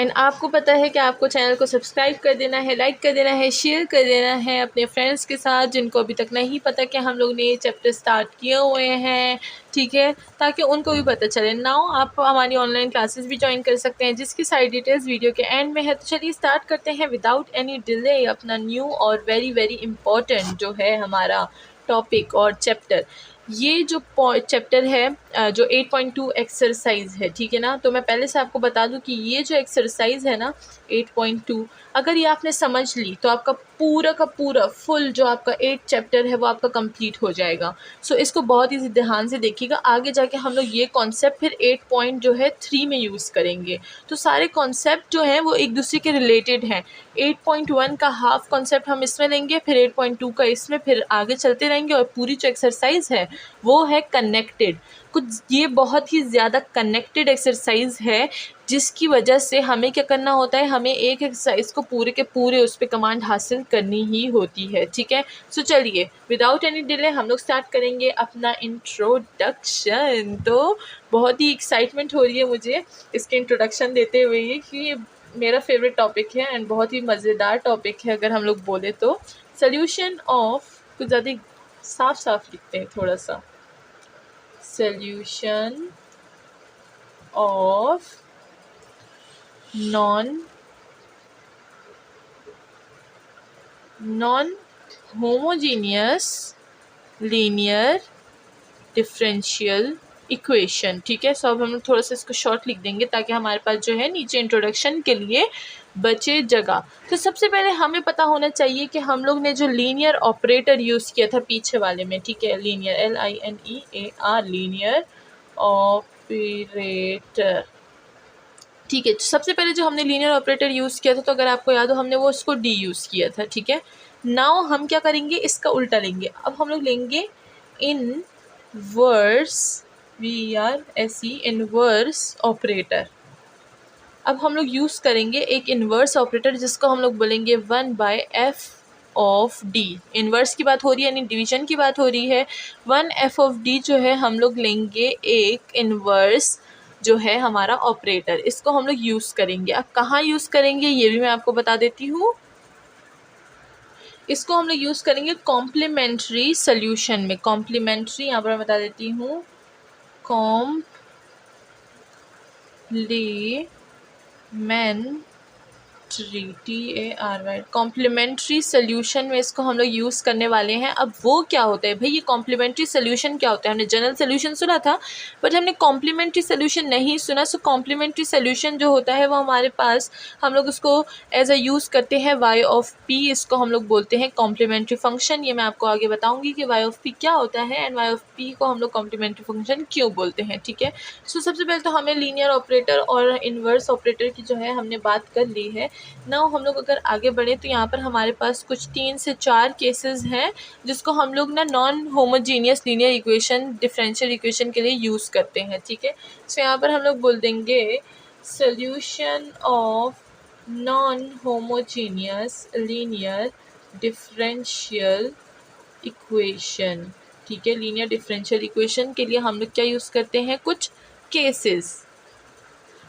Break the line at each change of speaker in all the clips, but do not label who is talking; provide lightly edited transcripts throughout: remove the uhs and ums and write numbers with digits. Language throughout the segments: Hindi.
एंड आपको पता है कि आपको चैनल को सब्सक्राइब कर देना है, लाइक कर देना है, शेयर कर देना है अपने फ्रेंड्स के साथ जिनको अभी तक नहीं पता कि हम लोग ने ये चैप्टर स्टार्ट किए हुए हैं, ठीक है, ताकि उनको भी पता चले। नाउ आप हमारी ऑनलाइन क्लासेस भी ज्वाइन कर सकते हैं जिसकी सारी डिटेल्स वीडियो के एंड में है। तो चलिए स्टार्ट करते हैं विदाउट एनी डिले अपना न्यू और वेरी वेरी इम्पॉर्टेंट जो है हमारा टॉपिक और चैप्टर। ये जो चैप्टर है जो 8.2 एक्सरसाइज है, ठीक है ना। तो मैं पहले से आपको बता दूं कि ये जो एक्सरसाइज है ना 8.2, अगर ये आपने समझ ली तो आपका पूरा का पूरा फुल जो आपका 8 चैप्टर है वो आपका कंप्लीट हो जाएगा। सो इसको बहुत ही ध्यान से देखिएगा। आगे जाके हम लोग ये कॉन्सेप्ट फिर 8.3 में यूज़ करेंगे। तो सारे कॉन्सेप्ट जो हैं वो एक दूसरे के रिलेटेड हैं। 8.1 का हाफ कॉन्सेप्ट हम इसमें लेंगे, फिर 8.2 का इसमें, फिर आगे चलते रहेंगे। और पूरी जो एक्सरसाइज है वो है कनेक्टेड। कुछ ये बहुत ही ज़्यादा कनेक्टेड एक्सरसाइज है जिसकी वजह से हमें क्या करना होता है, हमें एक एक्सरसाइज को पूरे के पूरे उस पर कमांड हासिल करनी ही होती है, ठीक है। सो चलिए विदाउट एनी डिले हम लोग स्टार्ट करेंगे अपना इंट्रोडक्शन। तो बहुत ही एक्साइटमेंट हो रही है मुझे इसके इंट्रोडक्शन देते हुए कि ये मेरा फेवरेट टॉपिक है एंड बहुत ही मज़ेदार टॉपिक है अगर हम लोग बोले तो। सोल्यूशन ऑफ, कुछ ज़्यादा साफ साफ लिखते हैं थोड़ा सा, solution of non homogeneous linear differential equation, ठीक है। सो अब हम लोग थोड़ा सा इसको शॉर्ट लिख देंगे ताकि हमारे पास जो है नीचे इंट्रोडक्शन के लिए बचे जगह। तो सबसे पहले हमें पता होना चाहिए कि हम लोग ने जो लीनियर ऑपरेटर यूज़ किया था पीछे वाले में, ठीक है, लीनियर LINEAR लीनियर ऑपरेटर, ठीक है। तो सबसे पहले जो हमने लीनियर ऑपरेटर यूज़ किया था, तो अगर आपको याद हो हमने वो उसको डी यूज़ किया था, ठीक है। नाउ हम क्या करेंगे, इसका उल्टा लेंगे। अब हम लोग लेंगे इनवर्स, VERSE इनवर्स ऑपरेटर। अब हम लोग यूज़ करेंगे एक इन्वर्स ऑपरेटर जिसको हम लोग बोलेंगे 1/f ऑफ डी। इन्वर्स की बात हो रही है यानी डिवीजन की बात हो रही है। 1/f ऑफ डी जो है हम लोग लेंगे एक इन्वर्स जो है हमारा ऑपरेटर, इसको हम लोग यूज़ करेंगे। अब कहाँ यूज़ करेंगे ये भी मैं आपको बता देती हूँ। इसको हम लोग यूज़ करेंगे कॉम्प्लीमेंट्री सोल्यूशन में। कॉम्प्लीमेंट्री यहाँ पर मैं बता देती हूँ, कॉम्प्लीमेंट्री सोल्यूशन में इसको हम लोग यूज़ करने वाले हैं। अब वो क्या होता है भाई, ये कॉम्प्लीमेंट्री सोल्यूशन क्या होता है? हमने जनरल सोल्यूशन सुना था बट हमने कॉम्प्लीमेंट्री सोल्यूशन नहीं सुना। सो कॉम्प्लीमेंट्री सोल्यूशन जो होता है वो हमारे पास, हम लोग उसको एज अ यूज़ करते हैं y ऑफ p। इसको हम लोग बोलते हैं कॉम्प्लीमेंट्री फंक्शन। ये मैं आपको आगे बताऊंगी कि y ऑफ p क्या होता है एंड y ऑफ p को हम लोग कॉम्प्लीमेंट्री फंक्शन क्यों बोलते हैं, ठीक है। सो सबसे पहले तो हमें लीनियर ऑपरेटर और इन्वर्स ऑपरेटर की जो है हमने बात कर ली है। नाउ हम लोग अगर आगे बढ़े तो यहाँ पर हमारे पास कुछ 3 से 4 केसेस हैं जिसको हम लोग ना non homogeneous linear equation, differential equation के लिए यूज़ करते हैं, ठीक है। सो यहाँ पर हम लोग बोल देंगे solution of non homogeneous linear differential equation, ठीक है। लीनियर डिफरेंशियल इक्वेशन के लिए हम लोग क्या यूज़ करते हैं, कुछ केसेस।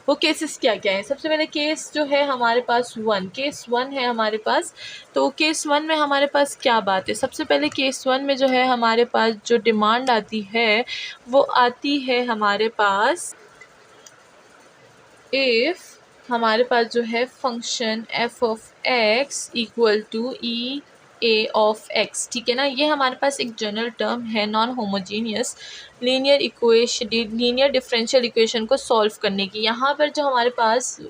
वो केसेस क्या क्या है? सबसे पहले केस जो है हमारे पास केस 1 है हमारे पास। तो केस 1 में हमारे पास क्या बात है, सबसे पहले केस 1 में जो है हमारे पास जो डिमांड आती है वो आती है हमारे पास, इफ़ हमारे पास जो है function f of x equal to EA of x, ठीक है ना। ये हमारे पास एक जनरल टर्म है non homogeneous linear equation, linear differential equation को सॉल्व करने की। यहाँ पर जो हमारे पास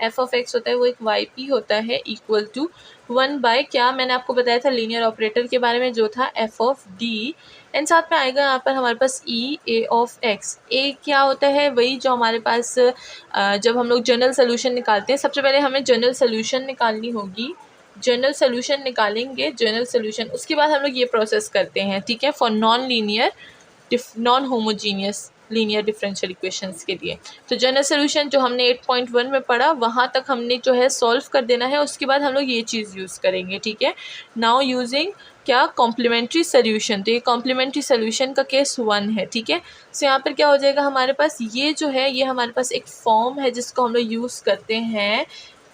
f ऑफ x होता है वो एक yp होता है इक्वल टू 1 क्या मैंने आपको बताया था लीनियर ऑपरेटर के बारे में जो था f ऑफ d, एंड साथ में आएगा यहाँ पर हमारे पास EA ऑफ x। ए क्या होता है, वही जो हमारे पास जब हम लोग जनरल सोल्यूशन निकालते हैं, सबसे पहले हमें जनरल सोल्यूशन निकालनी होगी। जनरल सोल्यूशन निकालेंगे, जनरल सोल्यूशन, उसके बाद हम लोग ये प्रोसेस करते हैं, ठीक है, for non linear non homogeneous linear differential equations के लिए। तो जनरल सोल्यूशन जो हमने 8.1 में पढ़ा वहाँ तक हमने जो है सॉल्व कर देना है, उसके बाद हम लोग ये चीज़ यूज़ करेंगे, ठीक है। नाउ यूजिंग क्या, कॉम्प्लीमेंट्री सोल्यूशन। तो ये कॉम्प्लीमेंट्री सोल्यूशन का केस 1 है, ठीक है। सो यहाँ पर क्या हो जाएगा हमारे पास, ये जो है ये हमारे पास एक फॉर्म है जिसको हम लोग यूज़ करते हैं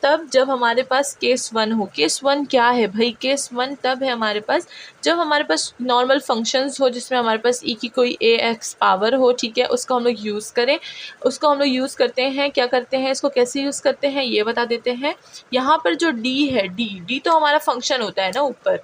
तब जब हमारे पास केस 1 हो। केस 1 क्या है भाई, केस 1 तब है हमारे पास जब हमारे पास नॉर्मल फंक्शंस हो जिसमें हमारे पास e की कोई ax पावर हो, ठीक है, उसको हम लोग यूज़ करें। उसको हम लोग यूज़ करते हैं, क्या करते हैं, इसको कैसे यूज़ करते हैं ये बता देते हैं। यहाँ पर जो d है, d तो हमारा फंक्शन होता है ना ऊपर,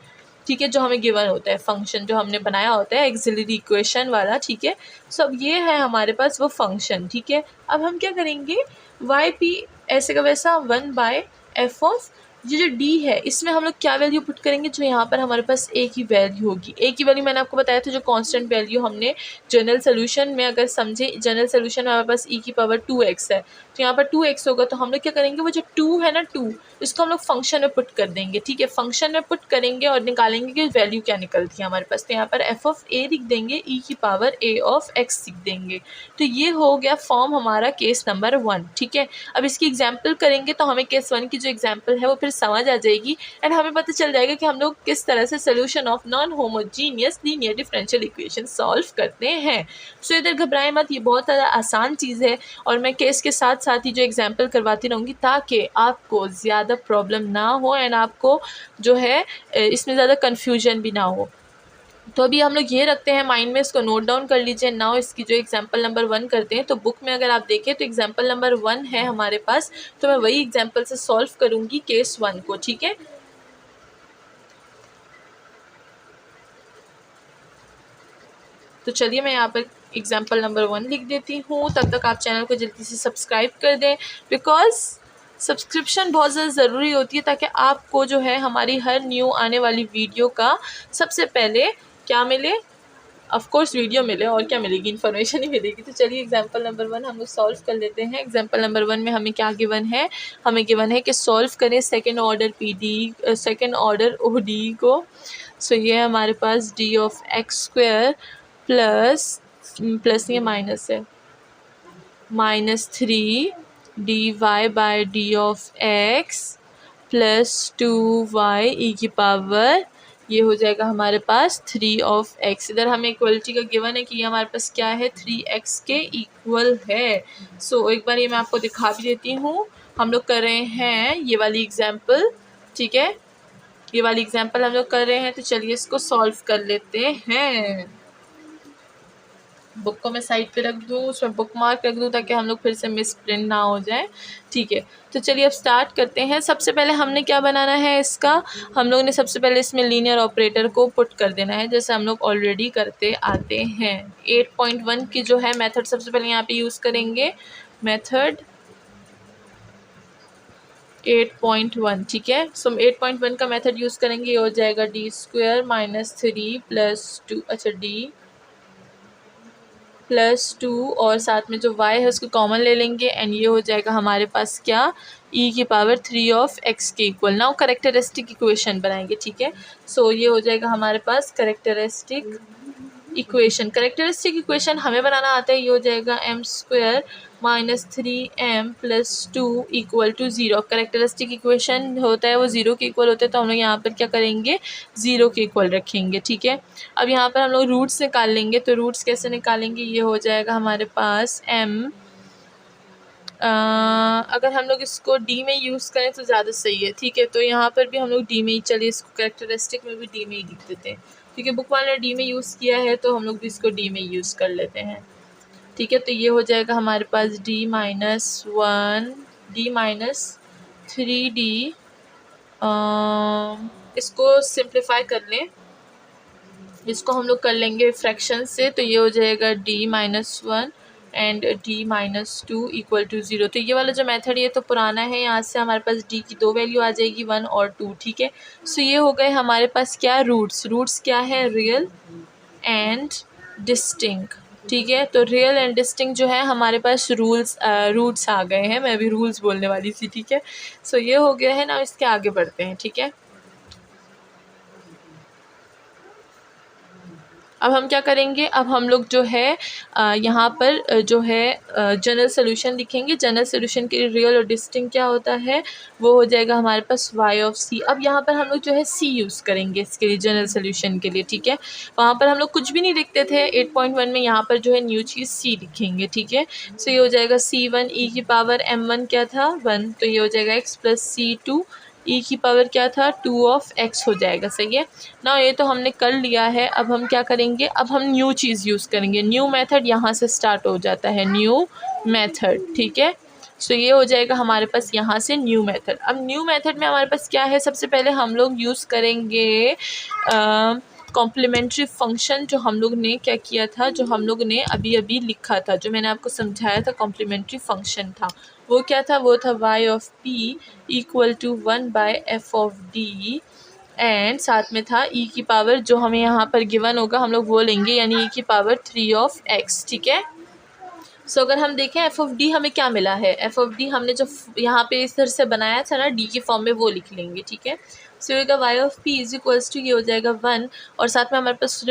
ठीक है, जो हमें गिवन होता है फंक्शन जो हमने बनाया होता है एक्सिलरी इक्वेशन वाला, ठीक है। सो अब ये है हमारे पास वो फंक्शन, ठीक है। अब हम क्या करेंगे, वाई पी ऐसे का वैसा 1/f ऑफ ये जो d है इसमें हम लोग क्या वैल्यू पुट करेंगे, जो यहाँ पर हमारे पास a की वैल्यू होगी। a की वैल्यू मैंने आपको बताया था जो कांस्टेंट वैल्यू हमने जनरल सोल्यूशन में अगर समझे, जनरल सोल्यूशन में हमारे पास e की पावर 2x है, तो यहाँ पर 2x होगा। तो हम लोग क्या करेंगे, वो जो 2 है ना 2, इसको हम लोग फंक्शन में पुट कर देंगे, ठीक है। फंक्शन में पुट करेंगे और निकालेंगे कि वैल्यू क्या निकलती है हमारे पास। तो यहाँ पर f ऑफ a लिख देंगे, e की पावर a ऑफ x लिख देंगे। तो ये हो गया फॉर्म हमारा केस नंबर 1, ठीक है। अब इसकी एग्जाम्पल करेंगे तो हमें केस 1 की जो एग्जाम्पल है वो फिर समझ आ जाएगी एंड हमें पता चल जाएगा कि हम लोग किस तरह से solution of non homogeneous linear differential equation solve करते हैं। सो इधर घबराएं मत, ये बहुत ज़्यादा आसान चीज़ है और मैं केस के साथ साथ ही जो एग्जाम्पल करवाती रहूँगी ताकि आपको ज़्यादा प्रॉब्लम ना हो एंड आपको जो है इसमें ज़्यादा कन्फ्यूजन भी ना हो। तो अभी हम लोग ये रखते हैं माइंड में, इसको नोट डाउन कर लीजिए। नाउ इसकी जो एग्जांपल नंबर 1 करते हैं, तो बुक में अगर आप देखें तो एग्जांपल नंबर 1 है हमारे पास, तो मैं वही एग्जांपल से सॉल्व करूंगी केस 1 को, ठीक है। तो चलिए मैं यहाँ पर एग्जांपल नंबर 1 लिख देती हूँ। तब तक आप चैनल को जल्दी से सब्सक्राइब कर दें, बिकॉज सब्सक्रिप्शन बहुत ज़्यादा ज़रूरी होती है ताकि आपको जो है हमारी हर न्यू आने वाली वीडियो का सबसे पहले क्या मिले, ऑफ कोर्स वीडियो मिले, और क्या मिलेगी, इन्फॉर्मेशन ही मिलेगी। तो चलिए एग्जांपल नंबर 1 हम लोग सॉल्व कर लेते हैं। एग्जांपल नंबर 1 में हमें क्या गिवन है, हमें गिवन है कि सॉल्व करें सेकंड ऑर्डर ODE को। सो ये हमारे पास d of x square plus ये माइनस है -3 dy/d of x plus 2y e की पावर, ये हो जाएगा हमारे पास 3 ऑफ x। इधर हमें इक्वलिटी का गिवन है कि ये हमारे पास क्या है, 3x के इक्वल है। सो एक बार ये मैं आपको दिखा भी देती हूँ। हम लोग कर रहे हैं ये वाली एग्जाम्पल, ठीक है, ये वाली एग्जाम्पल हम लोग कर रहे हैं। तो चलिए इसको सॉल्व कर लेते हैं। बुक को मैं साइड पे रख दूँ, उसमें बुक मार्क रख दूँ ताकि हम लोग फिर से मिस प्रिंट ना हो जाए, ठीक है। तो चलिए अब स्टार्ट करते हैं। सबसे पहले हमने क्या बनाना है, इसका हम लोग ने सबसे पहले इसमें लीनियर ऑपरेटर को पुट कर देना है जैसे हम लोग ऑलरेडी करते आते हैं। 8.1 की जो है मेथड सबसे पहले यहाँ पे यूज़ करेंगे, मेथड 8.1, ठीक है। सो 8.1 का मेथड यूज़ करेंगे, ये हो जाएगा d² -3 + 2, अच्छा d +2 और साथ में जो y है उसको कॉमन ले लेंगे एंड ये हो जाएगा हमारे पास क्या, e की पावर 3 ऑफ x के इक्वल। नाउ करेक्टरिस्टिक इक्वेशन बनाएंगे, ठीक है। सो ये हो जाएगा हमारे पास करेक्टरिस्टिक इक्वेशन। करेक्टरिस्टिक इक्वेशन हमें बनाना आता है, ये हो जाएगा m² -3m + 2 = 0। करेक्टरिस्टिक इक्वेशन होता है वो 0 के इक्वल होता है, तो हम लोग यहाँ पर क्या करेंगे, 0 के इक्वल रखेंगे, ठीक है। अब यहाँ पर हम लोग रूट्स निकाल लेंगे। तो रूट्स कैसे निकालेंगे, ये हो जाएगा हमारे पास m, अगर हम लोग इसको d में यूज़ करें तो ज़्यादा सही है, ठीक है। तो यहाँ पर भी हम लोग d में ही, चलिए इसको करेक्टरिस्टिक में भी d में ही लिख देते हैं क्योंकि बुक वाले ने d में यूज़ किया है तो हम लोग भी इसको d में यूज़ कर लेते हैं, ठीक है। तो ये हो जाएगा हमारे पास d - 3d, इसको सिंप्लीफाई कर लें, इसको हम लोग कर लेंगे फ्रैक्शन से। तो ये हो जाएगा d - 1 एंड d - 2 = 0। तो ये वाला जो मेथड ये तो पुराना है, यहाँ से हमारे पास d की 2 वैल्यू आ जाएगी, 1 और 2, ठीक है। सो ये हो गए हमारे पास क्या, रूट्स क्या है, रियल एंड डिस्टिंक्ट, ठीक है। तो रियल एंड डिस्टिंक्ट जो है हमारे पास रूट्स आ गए हैं, मैं अभी रूल्स बोलने वाली थी, ठीक है। सो ये हो गया है ना, इसके आगे बढ़ते हैं, ठीक है। अब हम क्या करेंगे, अब हम लोग जो है यहाँ पर जो है जनरल सोल्यूशन लिखेंगे। जनरल सोल्यूशन के रियल और डिस्टिंक्ट क्या होता है, वो हो जाएगा हमारे पास y ऑफ c। अब यहाँ पर हम लोग जो है c यूज़ करेंगे इसके लिए, जनरल सोल्यूशन के लिए, ठीक है। वहाँ पर हम लोग कुछ भी नहीं लिखते थे 8.1 में, यहाँ पर जो है न्यू चीज़ c लिखेंगे, ठीक है। सो ये हो जाएगा c1 e की पावर m1 क्या था 1, तो ये हो जाएगा x प्लस c2 e की पावर क्या था 2 ऑफ x हो जाएगा, सही है ना। ये तो हमने कर लिया है। अब हम क्या करेंगे, अब हम न्यू चीज़ यूज़ करेंगे। न्यू मेथड यहाँ से स्टार्ट हो जाता है, न्यू मेथड, ठीक है। सो ये हो जाएगा हमारे पास यहाँ से न्यू मेथड। अब न्यू मेथड में हमारे पास क्या है, सबसे पहले हम लोग यूज़ करेंगे कॉम्प्लीमेंट्री फंक्शन, जो हम लोग ने क्या किया था, जो हम लोग ने अभी अभी लिखा था, जो मैंने आपको समझाया था कॉम्प्लीमेंट्री फंक्शन था, वो क्या था, वो था y of p equal to 1 by F of D, and साथ में था e की पावर, जो हमें यहाँ पर गिवन होगा हम लोग वो लेंगे, यानी e की पावर 3 ऑफ x, ठीक है। सो अगर हम देखें एफ ऑफ डी हमें क्या मिला है, एफ ऑफ डी हमने जो यहाँ पे इस तरह से बनाया था ना डी के फॉर्म में, वो लिख लेंगे, ठीक है। सो होगा Y of P is equals to, ये हो जाएगा 1, और साथ में हमारे पास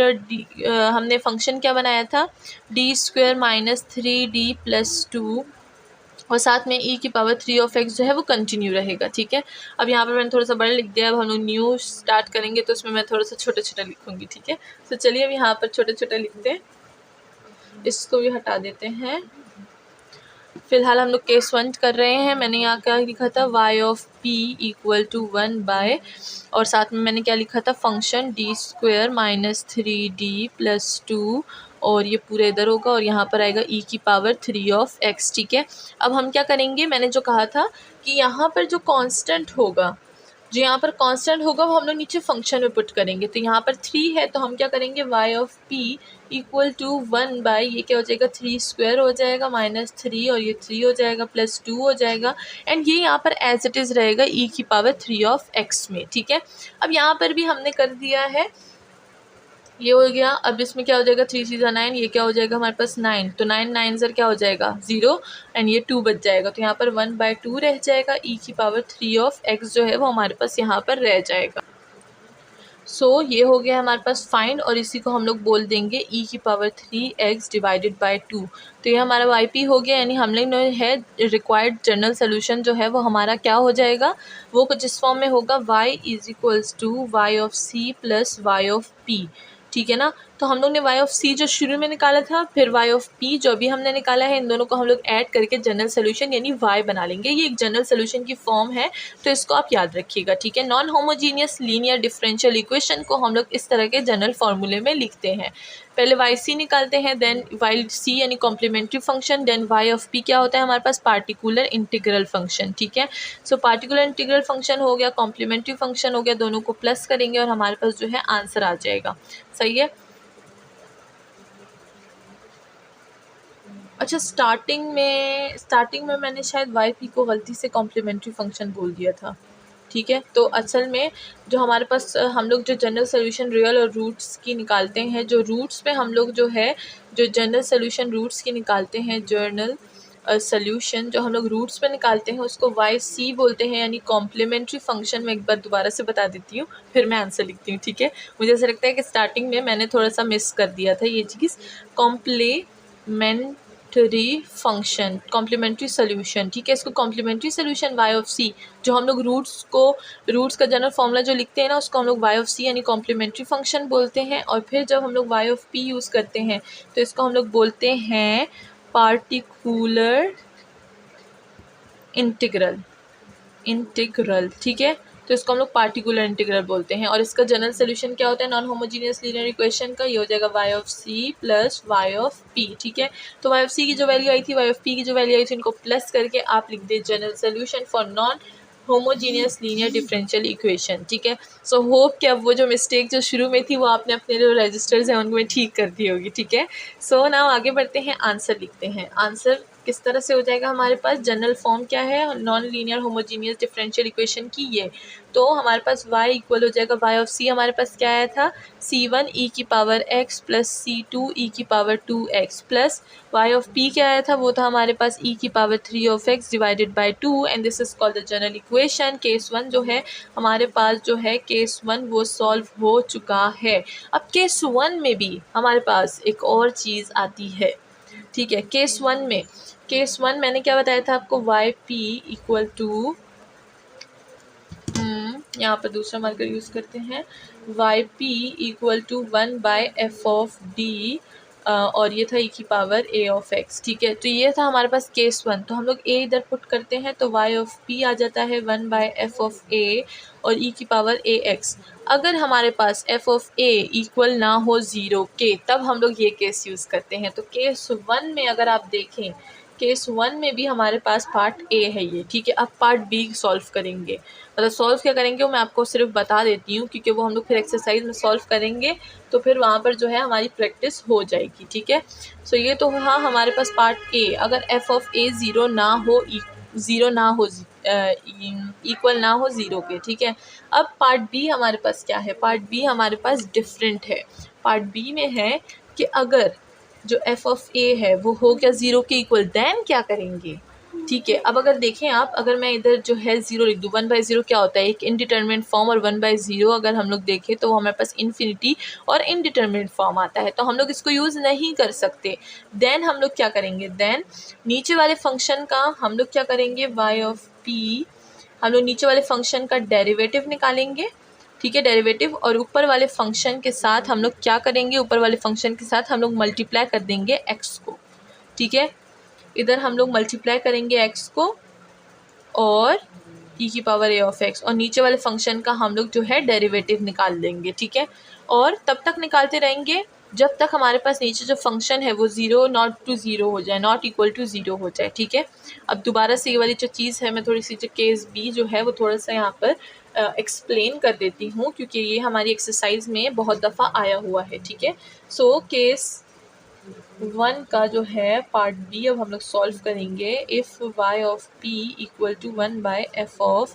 हमने फंक्शन क्या बनाया था, D square minus 3d plus 2, और साथ में e की पावर 3 ऑफ x जो है वो कंटिन्यू रहेगा, ठीक है। अब यहाँ पर मैंने थोड़ा सा बड़ा लिख दिया। अब हम लोग न्यू स्टार्ट करेंगे तो उसमें मैं थोड़ा सा छोटा छोटा लिखूँगी, ठीक है। तो चलिए अब यहाँ पर छोटा छोटा लिखते हैं, इसको भी हटा देते हैं। फिलहाल हम लोग केस 1 कर रहे हैं। मैंने यहाँ क्या लिखा था, y of p equal to 1 by, और साथ में मैंने क्या लिखा था, function D square minus 3d plus 2, और ये पूरे इधर होगा और यहाँ पर आएगा e की पावर 3 ऑफ x, ठीक है। अब हम क्या करेंगे, मैंने जो कहा था कि यहाँ पर जो कांस्टेंट होगा, जो यहाँ पर कांस्टेंट होगा वो हम लोग नीचे फंक्शन में पुट करेंगे। तो यहाँ पर 3 है तो हम क्या करेंगे, y of p equal to 1 by, ये क्या हो जाएगा 3 स्क्वायर हो जाएगा माइनस 3, और ये 3 हो जाएगा प्लस 2 हो जाएगा, एंड ये यहाँ पर एज इट इज़ रहेगा e की पावर 3 ऑफ x में, ठीक है। अब यहाँ पर भी हमने कर दिया है, ये हो गया। अब इसमें क्या हो जाएगा, 3 3 9, ये क्या हो जाएगा हमारे पास 9, तो 9 9 सर क्या हो जाएगा 0, एंड ये 2 बच जाएगा, तो यहाँ पर 1/2 रह जाएगा। e की पावर 3 ऑफ x जो है वो हमारे पास यहाँ पर रह जाएगा। सो ये हो गया हमारे पास फाइंड, और इसी को हम लोग बोल देंगे e की पावर 3x डिवाइडेड बाय 2। तो ये हमारा yp हो गया, यानी हम लोग है रिक्वायर्ड जनरल सोल्यूशन जो है वो हमारा क्या हो जाएगा, वो कुछ इस फॉर्म में होगा, y is equals to y of c plus y of p, ठीक है ना। तो हम लोग ने y ऑफ c जो शुरू में निकाला था, फिर y ऑफ p जो भी हमने निकाला है, इन दोनों को हम लोग ऐड करके जनरल सोल्यूशन यानी y बना लेंगे। ये एक जनरल सोल्यूशन की फॉर्म है, तो इसको आप याद रखिएगा, ठीक है। Non homogeneous linear differential equation को हम लोग इस तरह के जनरल फार्मूले में लिखते हैं। पहले yc निकालते हैं, देन yc यानी complementary function, then y of p क्या होता है हमारे पास, पार्टिकुलर इंटीग्रल फंक्शन, ठीक है। सो पार्टिकुलर इंटीग्रल फंक्शन हो गया, कॉम्प्लीमेंट्री फंक्शन हो गया, दोनों को प्लस करेंगे और हमारे पास जो है आंसर आ जाएगा, सही है। अच्छा, स्टार्टिंग में मैंने शायद yp को गलती से कॉम्प्लीमेंट्री फंक्शन बोल दिया था, ठीक है। तो असल में जो हमारे पास हम लोग जो जनरल सोल्यूशन रियल और रूट्स की निकालते हैं, जो रूट्स पे हम लोग जो है जो जनरल सोल्यूशन रूट्स की निकालते हैं, जर्नल सोल्यूशन जो हम लोग रूट्स पे निकालते हैं उसको yc बोलते हैं, यानी कॉम्प्लीमेंट्री फंक्शन। मैं एक बार दोबारा से बता देती हूँ, फिर मैं आंसर लिखती हूँ, ठीक है। मुझे ऐसा लगता है कि स्टार्टिंग में मैंने थोड़ा सा मिस कर दिया था ये चीज़, कॉम्प्लीमेंट्री फंक्शन, कॉम्प्लीमेंट्री सोल्यूशन, ठीक है। इसको complementary solution y of c, जो हम लोग रूट्स का जनरल फॉर्मूला जो लिखते हैं ना, उसको हम लोग y ऑफ c यानी कॉम्प्लीमेंट्री फंक्शन बोलते हैं। और फिर जब हम लोग y ऑफ p यूज़ करते हैं तो इसको हम लोग बोलते हैं पार्टिकुलर इंटीग्रल, ठीक है। तो इसको हम लोग पार्टिकुलर इंटीग्रल बोलते हैं। और इसका जनरल सोल्यूशन क्या होता है, नॉन होमोजीनियस लीनियर इक्वेशन का, ये हो जाएगा y of c plus y of p, ठीक है। तो y ऑफ c की जो वैल्यू आई थी, y ऑफ p की जो वैल्यू आई थी, इनको प्लस करके आप लिख दे general solution for non homogeneous linear differential equation, ठीक है। सो होप कि अब वो जो मिस्टेक जो शुरू में थी वो आपने अपने जो रजिस्टर्स हैं उनको ठीक कर दी होगी, ठीक है। सो नाउ आगे बढ़ते हैं, आंसर लिखते हैं। आंसर किस तरह से हो जाएगा हमारे पास, जनरल फॉर्म क्या है non linear homogeneous differential equation की ये, तो हमारे पास y इक्वल हो जाएगा y ऑफ c, हमारे पास क्या आया था c1 e की power x plus c2 e की power 2x plus y of p क्या आया था, वो था हमारे पास e की power 3 of x divided by 2 and this is called the general equation. Case 1 जो है हमारे पास जो है केस 1 वो सॉल्व हो चुका है। अब केस 1 में भी हमारे पास एक और चीज़ आती है, ठीक है। केस 1 मैंने क्या बताया था आपको, वाई पी इक्वल टू, यहाँ पर दूसरा मार्कर यूज़ करते हैं, Y P equal to 1 by F of D, और ये था e की पावर a ऑफ x, ठीक है। तो ये था हमारे पास केस 1, तो हम लोग a इधर पुट करते हैं तो y ऑफ p आ जाता है 1 बाय एफ ऑफ a और e की पावर a x। अगर हमारे पास f ऑफ a इक्वल ना हो 0 के, तब हम लोग ये केस यूज़ करते हैं। तो केस 1 में अगर आप देखें, केस 1 में भी हमारे पास पार्ट ए है ये, ठीक है। अब पार्ट बी सॉल्व करेंगे, मतलब सॉल्व क्या करेंगे वो मैं आपको सिर्फ बता देती हूँ, क्योंकि वो हम लोग फिर एक्सरसाइज में सॉल्व करेंगे तो फिर वहाँ पर जो है हमारी प्रैक्टिस हो जाएगी, ठीक है। सो ये तो हाँ हमारे पास पार्ट ए, अगर एफ ऑफ ए ज़ीरो ना हो, इक्वल ना हो 0 के, ठीक है। अब पार्ट बी हमारे पास क्या है, पार्ट बी हमारे पास डिफरेंट है। पार्ट बी में है कि अगर जो एफ ऑफ ए है वो हो गया 0 के इक्वल, देन क्या करेंगे, ठीक है। अब अगर देखें आप, अगर मैं इधर जो है 0 लिख दूँ, 1/0 क्या होता है, एक इनडिटर्मिनेट फॉर्म, और 1/0 अगर हम लोग देखें तो वो हमारे पास इन्फिनिटी और इनडिटर्मिनेट फॉर्म आता है, तो हम लोग इसको यूज़ नहीं कर सकते। देन हम लोग क्या करेंगे, देन नीचे वाले फंक्शन का हम लोग क्या करेंगे, वाई ऑफ पी, हम लोग नीचे वाले फंक्शन का डेरिवेटिव निकालेंगे, ठीक है, डेरिवेटिव, और ऊपर वाले फंक्शन के साथ हम लोग क्या करेंगे, ऊपर वाले फंक्शन के साथ हम लोग मल्टीप्लाई कर देंगे एक्स को, ठीक है। इधर हम लोग मल्टीप्लाई करेंगे एक्स को और e की पावर a ऑफ x, और नीचे वाले फंक्शन का हम लोग जो है डेरिवेटिव निकाल देंगे, ठीक है। और तब तक निकालते रहेंगे जब तक हमारे पास नीचे जो फंक्शन है वो 0 नॉट टू 0 हो जाए, नॉट इक्वल टू 0 हो जाए, ठीक है। अब दोबारा से ये वाली जो चीज़ है मैं थोड़ी सी, जो केस बी जो है वो थोड़ा सा यहाँ पर एक्सप्लेन कर देती हूँ, क्योंकि ये हमारी एक्सरसाइज में बहुत दफ़ा आया हुआ है, ठीक है। सो केस 1 का जो है पार्ट बी अब हम लोग सॉल्व करेंगे। If y of p equal to 1 by F of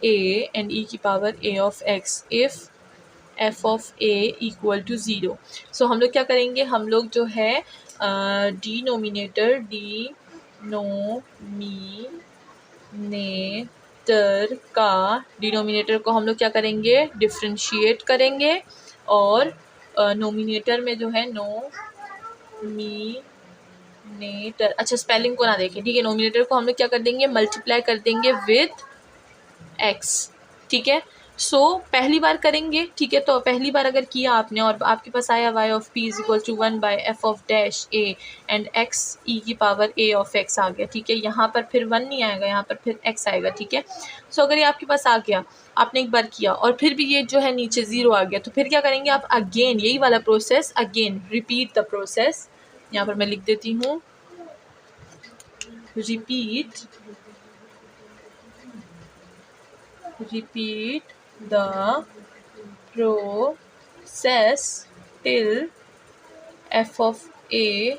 a and e की power a of x, if f of a equal to 0। So हम लोग क्या करेंगे, हम लोग जो है डिनोमिनेटर डिनोमिनेटर को हम लोग क्या करेंगे, डिफ्रेंशिएट करेंगे, और नोमिनेटर में जो है नोमिनेटर, अच्छा स्पेलिंग को ना देखें, ठीक है। नोमिनेटर को हम लोग क्या कर देंगे, मल्टीप्लाई कर देंगे विथ एक्स, ठीक है। सो पहली बार करेंगे, ठीक है। तो पहली बार अगर किया आपने और आपके पास आया y of p is equal to 1 by f of dash a and x e की पावर a ऑफ x आ गया, ठीक है। यहाँ पर फिर 1 नहीं आएगा, यहाँ पर फिर x आएगा, ठीक है। सो अगर ये आपके पास आ गया, आपने एक बार किया और फिर भी ये जो है नीचे 0 आ गया, तो फिर क्या करेंगे आप, अगेन यही वाला process, again repeat the process. यहाँ पर मैं लिख देती हूँ, repeat the process till f of a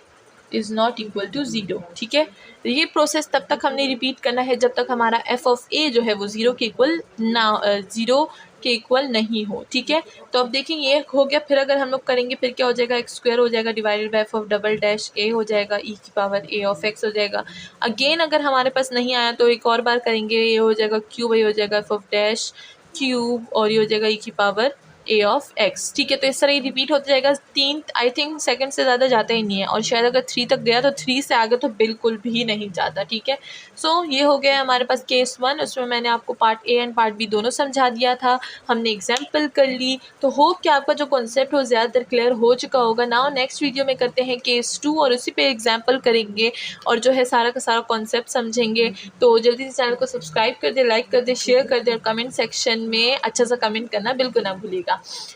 is not equal to 0, ठीक है। तो ये प्रोसेस तब तक हमने रिपीट करना है जब तक हमारा f ऑफ a जो है वो 0 के इक्वल ना, 0 के इक्वल नहीं हो, ठीक है। तो अब देखें ये हो गया, फिर अगर हम लोग करेंगे फिर क्या हो जाएगा, एक्स स्क्वायर हो जाएगा divided by F of double dash a हो जाएगा, e की पावर a ऑफ x हो जाएगा। अगेन अगर हमारे पास नहीं आया तो एक और बार करेंगे, ये हो जाएगा क्यूब, ये हो जाएगा एफ ऑफ डैश क्यूब, और ये हो जाएगा e की पावर a ऑफ x, ठीक है। तो इस तरह ये रिपीट होता जाएगा। 3 आई थिंक सेकंड से ज़्यादा जाता ही नहीं है, और शायद अगर 3 तक गया तो 3 से आगे तो बिल्कुल भी नहीं जाता, ठीक है। सो ये हो गया हमारे पास केस 1, उसमें मैंने आपको part A and part B दोनों समझा दिया था, हमने एग्जाम्पल कर ली। तो होप कि आपका जो कॉन्सेप्ट हो ज़्यादातर क्लियर हो चुका होगा। नाउ नेक्स्ट वीडियो में करते हैं केस 2 और उसी पे एग्जाम्पल करेंगे और जो है सारा का सारा कॉन्सेप्ट समझेंगे। तो जल्दी से चैनल को सब्सक्राइब कर दे, लाइक कर दे, शेयर कर दे, और कमेंट सेक्शन में अच्छा सा कमेंट करना बिल्कुल ना भूलिएगा।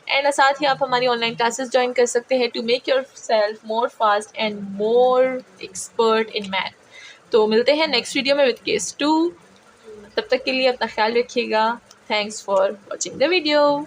एंड साथ ही आप हमारी ऑनलाइन क्लासेस ज्वाइन कर सकते हैं to make yourself more fast and more expert in math. तो मिलते हैं नेक्स्ट वीडियो में विद केस 2। तब तक के लिए अपना ख्याल रखिएगा। Thanks for watching the video.